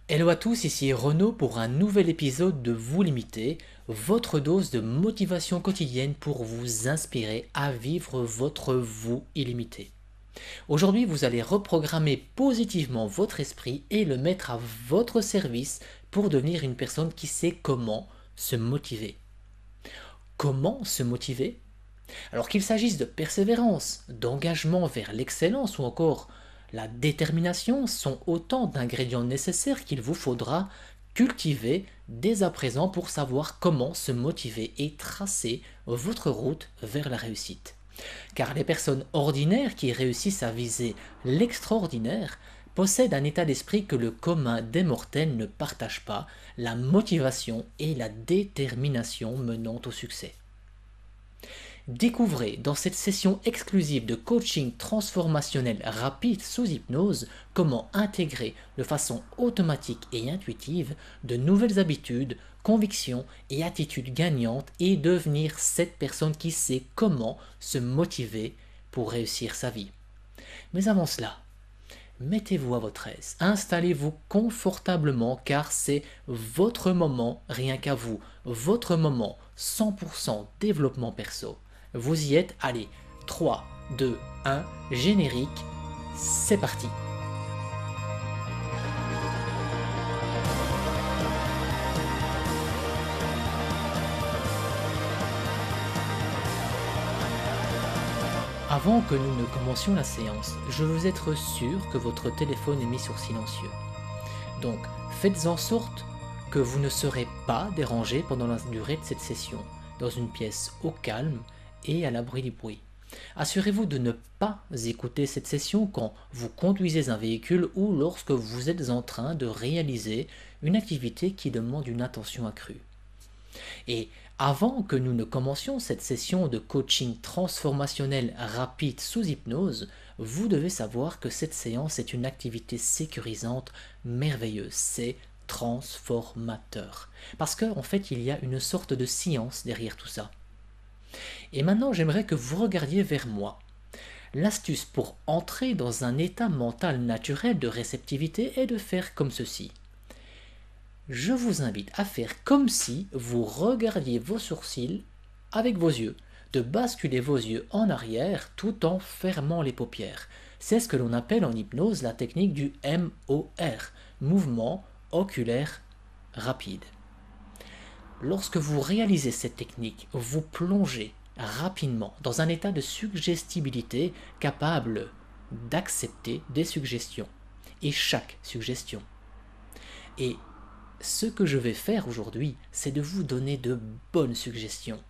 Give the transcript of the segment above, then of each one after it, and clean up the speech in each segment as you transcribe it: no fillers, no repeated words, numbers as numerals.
Hello à tous, ici Renaud pour un nouvel épisode de Vous Limiter, votre dose de motivation quotidienne pour vous inspirer à vivre votre vous illimité. Aujourd'hui, vous allez reprogrammer positivement votre esprit et le mettre à votre service pour devenir une personne qui sait comment se motiver. Comment se motiver? Alors qu'il s'agisse de persévérance, d'engagement vers l'excellence ou encore la détermination sont autant d'ingrédients nécessaires qu'il vous faudra cultiver dès à présent pour savoir comment se motiver et tracer votre route vers la réussite. Car les personnes ordinaires qui réussissent à viser l'extraordinaire possèdent un état d'esprit que le commun des mortels ne partage pas, la motivation et la détermination menant au succès. Découvrez dans cette session exclusive de coaching transformationnel rapide sous hypnose comment intégrer de façon automatique et intuitive de nouvelles habitudes, convictions et attitudes gagnantes et devenir cette personne qui sait comment se motiver pour réussir sa vie. Mais avant cela, mettez-vous à votre aise, installez-vous confortablement car c'est votre moment rien qu'à vous, votre moment 100% développement perso. Vous y êtes, allez, 3, 2, 1, générique, c'est parti. Avant que nous ne commencions la séance, je veux être sûr que votre téléphone est mis sur silencieux. Donc, faites en sorte que vous ne serez pas dérangé pendant la durée de cette session, dans une pièce au calme et à l'abri du bruit. Assurez-vous de ne pas écouter cette session quand vous conduisez un véhicule ou lorsque vous êtes en train de réaliser une activité qui demande une attention accrue. Et avant que nous ne commencions cette session de coaching transformationnel rapide sous hypnose, vous devez savoir que cette séance est une activité sécurisante, merveilleuse, c'est transformateur. Parce qu'en fait, il y a une sorte de science derrière tout ça. Et maintenant, j'aimerais que vous regardiez vers moi. L'astuce pour entrer dans un état mental naturel de réceptivité est de faire comme ceci. Je vous invite à faire comme si vous regardiez vos sourcils avec vos yeux, de basculer vos yeux en arrière tout en fermant les paupières. C'est ce que l'on appelle en hypnose la technique du MOR, mouvement oculaire rapide. Lorsque vous réalisez cette technique, vous plongez rapidement dans un état de suggestibilité capable d'accepter des suggestions, et chaque suggestion. Et ce que je vais faire aujourd'hui, c'est de vous donner de bonnes suggestions,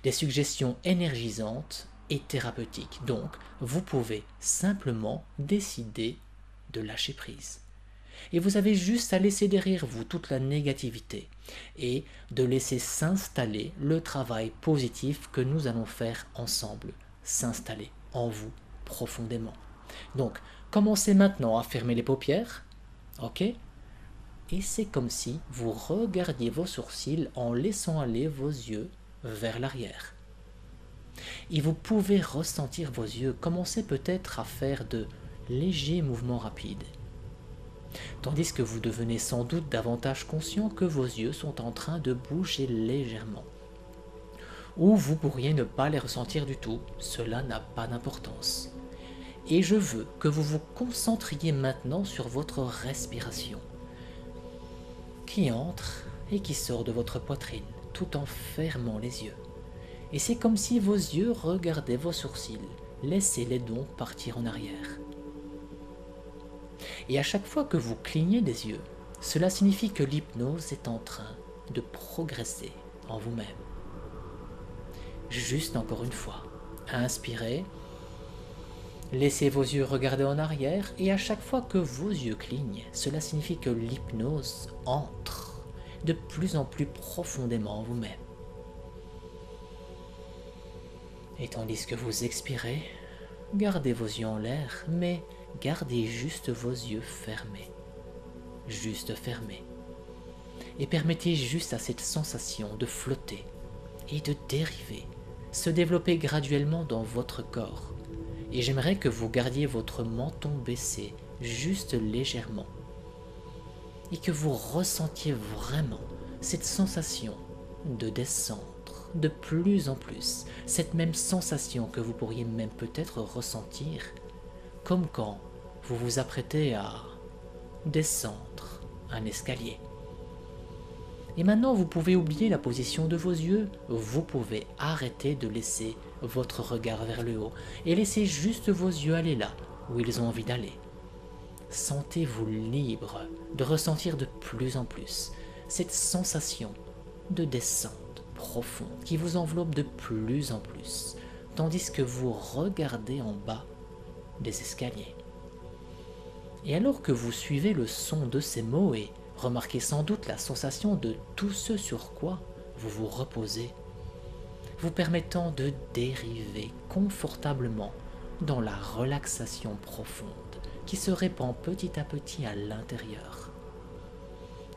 des suggestions énergisantes et thérapeutiques. Donc, vous pouvez simplement décider de lâcher prise. Et vous avez juste à laisser derrière vous toute la négativité et de laisser s'installer le travail positif que nous allons faire ensemble, s'installer en vous profondément. Donc, commencez maintenant à fermer les paupières, ok? Et c'est comme si vous regardiez vos sourcils en laissant aller vos yeux vers l'arrière. Et vous pouvez ressentir vos yeux commencer peut-être à faire de légers mouvements rapides. Tandis que vous devenez sans doute davantage conscient que vos yeux sont en train de bouger légèrement. Ou vous pourriez ne pas les ressentir du tout, cela n'a pas d'importance. Et je veux que vous vous concentriez maintenant sur votre respiration, qui entre et qui sort de votre poitrine, tout en fermant les yeux. Et c'est comme si vos yeux regardaient vos sourcils, laissez-les donc partir en arrière. Et à chaque fois que vous clignez des yeux, cela signifie que l'hypnose est en train de progresser en vous-même. Juste encore une fois, inspirez, laissez vos yeux regarder en arrière et à chaque fois que vos yeux clignent, cela signifie que l'hypnose entre de plus en plus profondément en vous-même. Et tandis que vous expirez, gardez vos yeux en l'air, mais gardez juste vos yeux fermés. Juste fermés. Et permettez juste à cette sensation de flotter et de dériver, se développer graduellement dans votre corps. Et j'aimerais que vous gardiez votre menton baissé juste légèrement. et que vous ressentiez vraiment cette sensation de descendre de plus en plus, cette même sensation que vous pourriez même peut-être ressentir, comme quand vous vous apprêtez à descendre un escalier. Et maintenant, vous pouvez oublier la position de vos yeux, vous pouvez arrêter de laisser votre regard vers le haut et laisser juste vos yeux aller là où ils ont envie d'aller. Sentez-vous libre de ressentir de plus en plus cette sensation de descente profonde qui vous enveloppe de plus en plus, tandis que vous regardez en bas des escaliers. Et alors que vous suivez le son de ces mots et remarquez sans doute la sensation de tout ce sur quoi vous vous reposez, vous permettant de dériver confortablement dans la relaxation profonde qui se répand petit à petit à l'intérieur.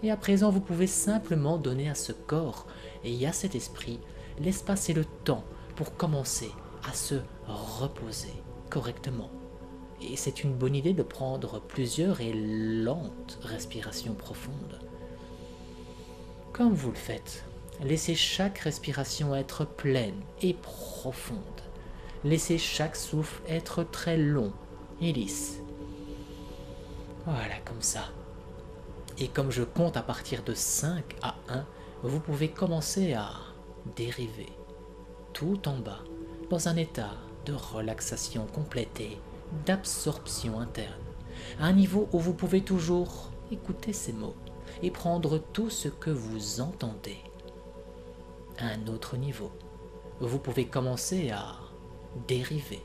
Et à présent, vous pouvez simplement donner à ce corps et à cet esprit l'espace et le temps pour commencer à se reposer correctement. Et c'est une bonne idée de prendre plusieurs et lentes respirations profondes. Comme vous le faites, laissez chaque respiration être pleine et profonde. Laissez chaque souffle être très long et lisse. Voilà, comme ça. Et comme je compte à partir de 5 à 1, vous pouvez commencer à dériver tout en bas dans un état de relaxation complète et d'absorption interne, à un niveau où vous pouvez toujours écouter ces mots et prendre tout ce que vous entendez. À un autre niveau, vous pouvez commencer à dériver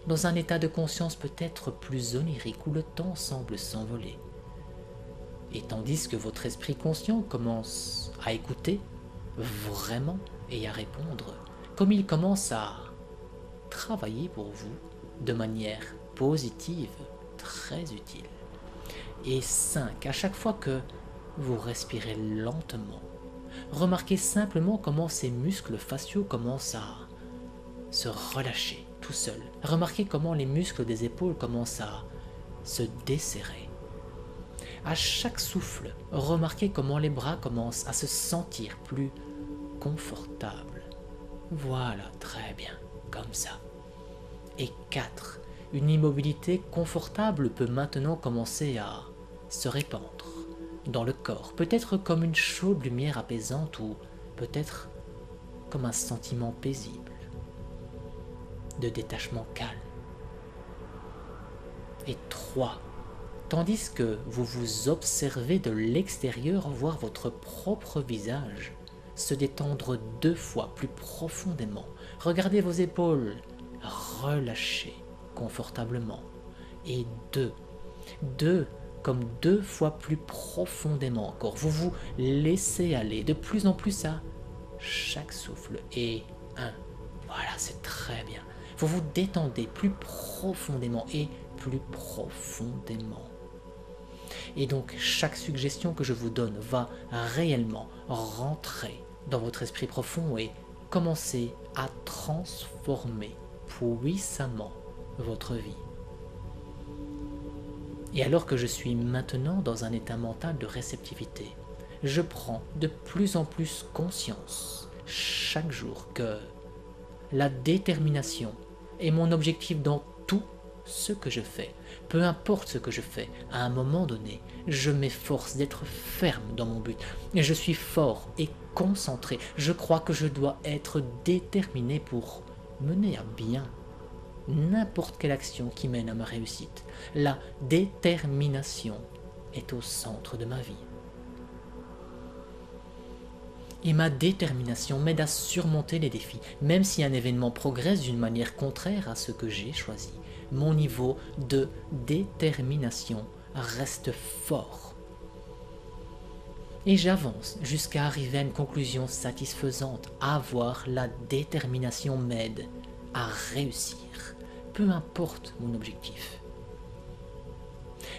dans un état de conscience peut-être plus onirique où le temps semble s'envoler. Et tandis que votre esprit conscient commence à écouter vraiment et à répondre, comme il commence à travailler pour vous de manière positive, très utile. Et 5, à chaque fois que vous respirez lentement, remarquez simplement comment ces muscles faciaux commencent à se relâcher tout seuls. Remarquez comment les muscles des épaules commencent à se desserrer. À chaque souffle, remarquez comment les bras commencent à se sentir plus confortables. Voilà, très bien, comme ça. Et 4, une immobilité confortable peut maintenant commencer à se répandre dans le corps, peut-être comme une chaude lumière apaisante ou peut-être comme un sentiment paisible de détachement calme. Et 3, tandis que vous vous observez de l'extérieur voir votre propre visage se détendre 2 fois plus profondément, regardez vos épaules relâcher confortablement. Et 2 comme 2 fois plus profondément encore, vous vous laissez aller de plus en plus à chaque souffle. Et 1, voilà, c'est très bien. Vous vous détendez plus profondément et plus profondément. Et donc chaque suggestion que je vous donne va réellement rentrer dans votre esprit profond et commencer à transformer puissamment votre vie. Et alors que je suis maintenant dans un état mental de réceptivité, je prends de plus en plus conscience chaque jour que la détermination est mon objectif dans tout ce que je fais. Peu importe ce que je fais, à un moment donné, je m'efforce d'être ferme dans mon but. Et je suis fort et concentré. Je crois que je dois être déterminé pour mener à bien n'importe quelle action qui mène à ma réussite. La détermination est au centre de ma vie. Et ma détermination m'aide à surmonter les défis, même si un événement progresse d'une manière contraire à ce que j'ai choisi. Mon niveau de détermination reste fort. Et j'avance jusqu'à arriver à une conclusion satisfaisante. Avoir la détermination m'aide à réussir, peu importe mon objectif.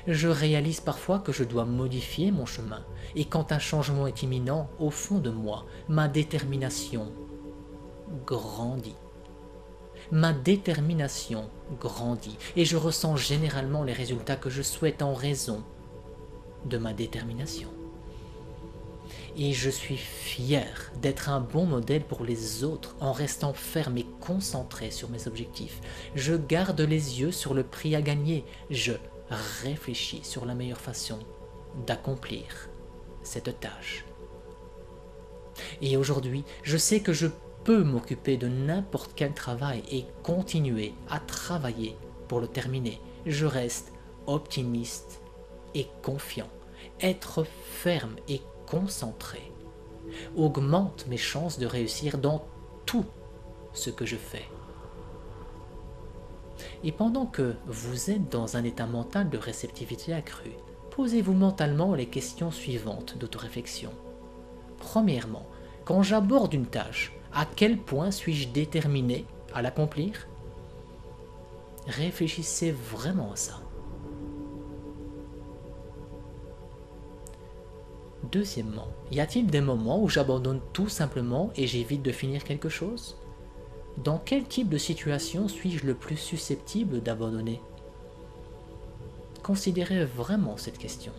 Je réalise parfois que je dois modifier mon chemin, et quand un changement est imminent, au fond de moi, ma détermination grandit. Ma détermination grandit, et je ressens généralement les résultats que je souhaite en raison de ma détermination. Et je suis fier d'être un bon modèle pour les autres en restant ferme et concentré sur mes objectifs. Je garde les yeux sur le prix à gagner. Je réfléchis sur la meilleure façon d'accomplir cette tâche. Et aujourd'hui, je sais que je peux m'occuper de n'importe quel travail et continuer à travailler pour le terminer. Je reste optimiste et confiant. Être ferme et concentré augmente mes chances de réussir dans tout ce que je fais. Et pendant que vous êtes dans un état mental de réceptivité accrue, posez-vous mentalement les questions suivantes d'autoréflexion. Premièrement, quand j'aborde une tâche, à quel point suis-je déterminé à l'accomplir? Réfléchissez vraiment à ça. Deuxièmement, y a-t-il des moments où j'abandonne tout simplement et j'évite de finir quelque chose? Dans quel type de situation suis-je le plus susceptible d'abandonner? Considérez vraiment cette question.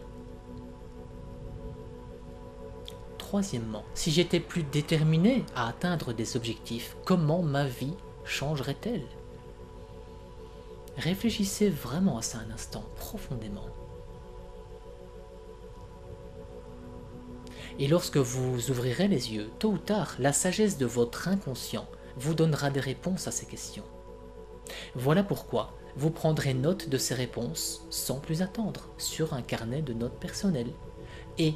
Troisièmement, si j'étais plus déterminé à atteindre des objectifs, comment ma vie changerait-elle? Réfléchissez vraiment à ça un instant, profondément. Et lorsque vous ouvrirez les yeux, tôt ou tard, la sagesse de votre inconscient vous donnera des réponses à ces questions. Voilà pourquoi vous prendrez note de ces réponses sans plus attendre sur un carnet de notes personnelles. Et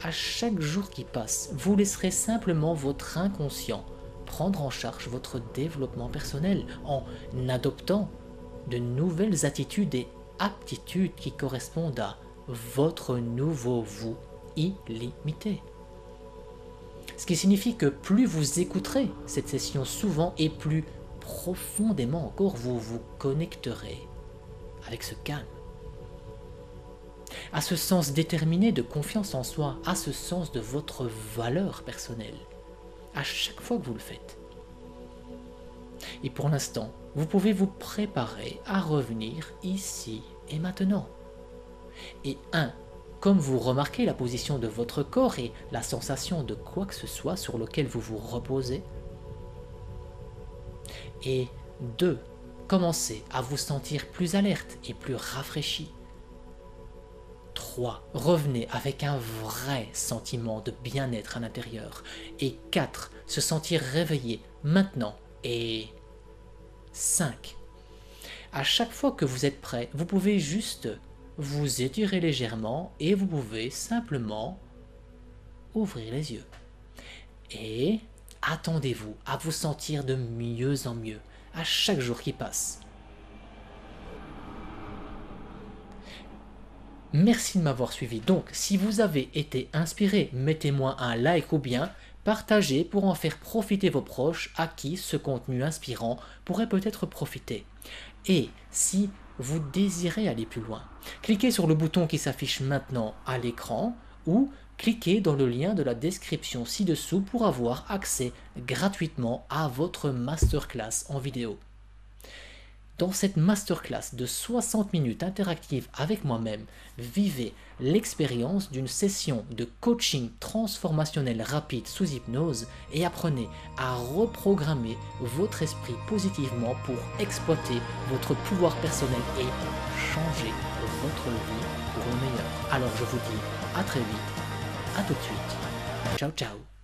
à chaque jour qui passe, vous laisserez simplement votre inconscient prendre en charge votre développement personnel en adoptant de nouvelles attitudes et aptitudes qui correspondent à votre nouveau vous illimité. Ce qui signifie que plus vous écouterez cette session souvent et plus profondément encore vous vous connecterez avec ce calme, à ce sens déterminé de confiance en soi, à ce sens de votre valeur personnelle, à chaque fois que vous le faites. Et pour l'instant, vous pouvez vous préparer à revenir ici et maintenant. Et comme vous remarquez la position de votre corps et la sensation de quoi que ce soit sur lequel vous vous reposez. Et 2, commencez à vous sentir plus alerte et plus rafraîchi. 3, revenez avec un vrai sentiment de bien-être à l'intérieur. Et 4, se sentir réveillé maintenant. Et 5, à chaque fois que vous êtes prêt, vous pouvez juste vous étirez légèrement et vous pouvez simplement ouvrir les yeux. Et attendez-vous à vous sentir de mieux en mieux à chaque jour qui passe. Merci de m'avoir suivi. Donc, si vous avez été inspiré, mettez-moi un like ou bien partagez pour en faire profiter vos proches à qui ce contenu inspirant pourrait peut-être profiter. Et si vous désirez aller plus loin, cliquez sur le bouton qui s'affiche maintenant à l'écran ou cliquez dans le lien de la description ci-dessous pour avoir accès gratuitement à votre masterclass en vidéo. Dans cette masterclass de 60 minutes interactive avec moi-même, vivez l'expérience d'une session de coaching transformationnel rapide sous hypnose et apprenez à reprogrammer votre esprit positivement pour exploiter votre pouvoir personnel et changer votre vie pour le meilleur. Alors je vous dis à très vite, à tout de suite, ciao ciao.